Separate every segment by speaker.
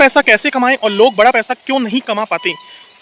Speaker 1: पैसा कैसे कमाएं और लोग बड़ा पैसा क्यों नहीं कमा पाते?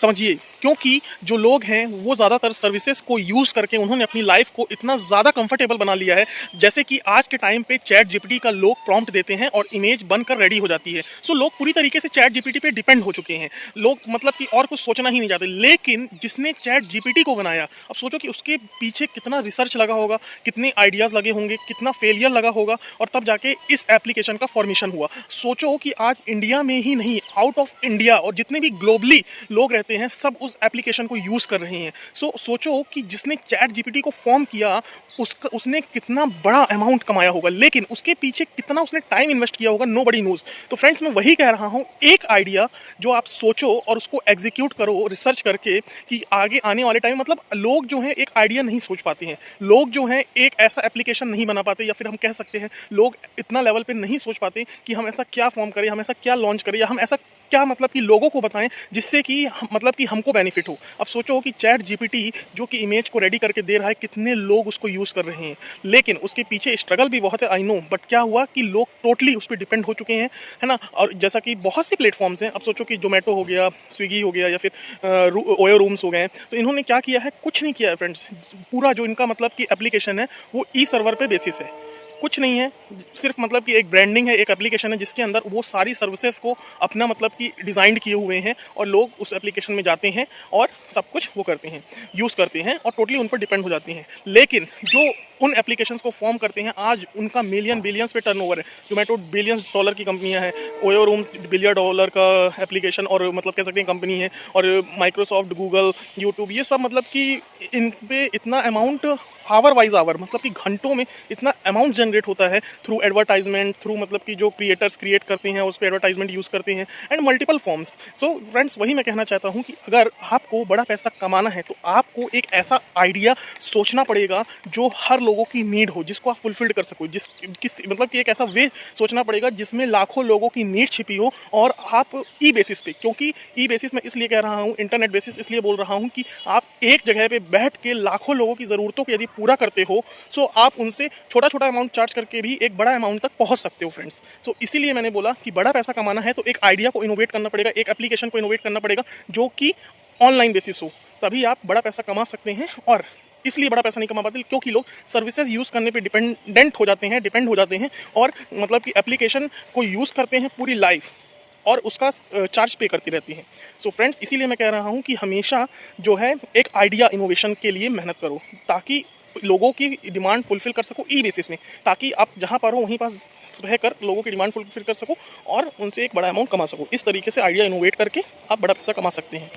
Speaker 1: समझिए, क्योंकि जो लोग हैं वो ज़्यादातर सर्विसेज को यूज़ करके उन्होंने अपनी लाइफ को इतना ज़्यादा कंफर्टेबल बना लिया है। जैसे कि आज के टाइम पे चैट जीपीटी का लोग प्रॉम्प्ट देते हैं और इमेज बनकर रेडी हो जाती है। सो लोग पूरी तरीके से चैट जीपीटी पे डिपेंड हो चुके हैं। लोग मतलब कि और कुछ सोचना ही नहीं चाहते। लेकिन जिसने चैट जीपीटी को बनाया, अब सोचो कि उसके पीछे कितना रिसर्च लगा होगा, कितने आइडियाज़ लगे होंगे, कितना फेलियर लगा होगा और तब जाके इस एप्लीकेशन का फॉर्मेशन हुआ। सोचो कि आज इंडिया में ही नहीं, आउट ऑफ इंडिया और जितने भी ग्लोबली लोग रहते हैं सब उस एप्लीकेशन को यूज़ कर रहे हैं। सोचो कि जिसने चैट जीपीटी को फॉर्म किया उसने कितना बड़ा अमाउंट कमाया होगा, लेकिन उसके पीछे कितना उसने टाइम इन्वेस्ट किया होगा, नोबडी नोज। तो फ्रेंड्स, मैं वही कह रहा हूँ, एक आइडिया जो आप सोचो और उसको एग्जीक्यूट करो रिसर्च करके कि आगे आने वाले टाइम, मतलब लोग जो हैं एक आइडिया नहीं सोच पाते हैं, लोग जो हैं एक ऐसा एप्लीकेशन नहीं बना पाते, या फिर हम कह सकते हैं लोग इतना लेवल पे नहीं सोच पाते कि हम ऐसा क्या फॉर्म करें, हम ऐसा क्या लॉन्च करें, या हम ऐसा क्या मतलब कि लोगों को बताएं जिससे कि मतलब कि हमको बेनिफिट हो। अब सोचो कि चैट जीपीटी जो कि इमेज को रेडी करके दे रहा है, कितने लोग उसको यूज़ कर रहे हैं, लेकिन उसके पीछे स्ट्रगल भी बहुत है, आई नो। बट क्या हुआ कि लोग टोटली उस पर डिपेंड हो चुके हैं, है ना। और जैसा कि बहुत सी प्लेटफॉर्म्स हैं, अब सोचो कि जोमेटो हो गया, स्विगी हो गया, या फिर ओयो रूम्स हो गए, तो इन्होंने क्या किया है, कुछ नहीं किया है फ्रेंड्स। पूरा जो इनका मतलब कि एप्लीकेशन है वो ई सर्वर पे बेसिस है, कुछ नहीं है, सिर्फ मतलब कि एक ब्रांडिंग है, एक एप्लीकेशन है जिसके अंदर वो सारी सर्विसेज को अपना मतलब कि डिज़ाइन किए हुए हैं और लोग उस एप्लीकेशन में जाते हैं और सब कुछ वो करते हैं, यूज़ करते हैं और टोटली उन पर डिपेंड हो जाते हैं। लेकिन जो उन एप्लीकेशंस को फॉर्म करते हैं, आज उनका मिलियन बिलियंस पे टर्नओवर है। जोमेटो बिलियंस डॉलर की कंपनियां हैं, ओयो रूम बिलियन डॉलर का एप्लीकेशन और मतलब कह सकते हैं कंपनी है, और माइक्रोसॉफ्ट, गूगल, यूट्यूब, ये सब मतलब कि इन पे इतना अमाउंट आवर वाइज आवर मतलब कि घंटों में इतना अमाउंट जनरेट होता है थ्रू एडवर्टाइजमेंट, थ्रू मतलब कि जो क्रिएटर्स क्रिएट करते हैं उस पर एडवर्टाइजमेंट यूज़ करते हैं and multiple forms. So friends, वही मैं कहना चाहता हूँ कि अगर आपको बड़ा पैसा कमाना है तो आपको एक ऐसा आइडिया सोचना पड़ेगा जो हर लोगों की नीड हो, जिसको आप फुलफिल्ड कर सको, मतलब कि एक ऐसा वे सोचना पड़ेगा जिसमें लाखों लोगों की नीड छिपी हो, और आप ई बेसिस पे, क्योंकि ई बेसिस मैं इसलिए कह रहा हूँ, इंटरनेट बेसिस इसलिए बोल रहा हूँ कि आप एक जगह पे बैठ के लाखों लोगों की ज़रूरतों को यदि पूरा करते हो, सो आप उनसे छोटा छोटा अमाउंट चार्ज करके भी एक बड़ा अमाउंट तक पहुंच सकते हो फ्रेंड्स। सो इसीलिए मैंने बोला कि बड़ा पैसा कमाना है तो एक आइडिया को इनोवेट करना पड़ेगा, एक एप्लीकेशन को इनोवेट करना पड़ेगा जो कि ऑनलाइन बेसिस हो, तभी आप बड़ा पैसा कमा सकते हैं। और इसलिए बड़ा पैसा नहीं कमा पाते क्योंकि लोग सर्विसेज यूज़ करने पे डिपेंड हो जाते हैं और मतलब कि एप्लीकेशन को यूज़ करते हैं पूरी लाइफ और उसका चार्ज पे करती रहती हैं। सो फ्रेंड्स, इसीलिए मैं कह रहा हूँ कि हमेशा जो है एक आइडिया इनोवेशन के लिए मेहनत करो, ताकि लोगों की डिमांड फुलफिल कर सको ई बेसिस में, ताकि आप जहाँ पर हो वहीं पास रहकर लोगों की डिमांड फुलफिल कर सको और उनसे एक बड़ा अमाउंट कमा सको। इस तरीके से आइडिया इनोवेट करके आप बड़ा पैसा कमा सकते हैं।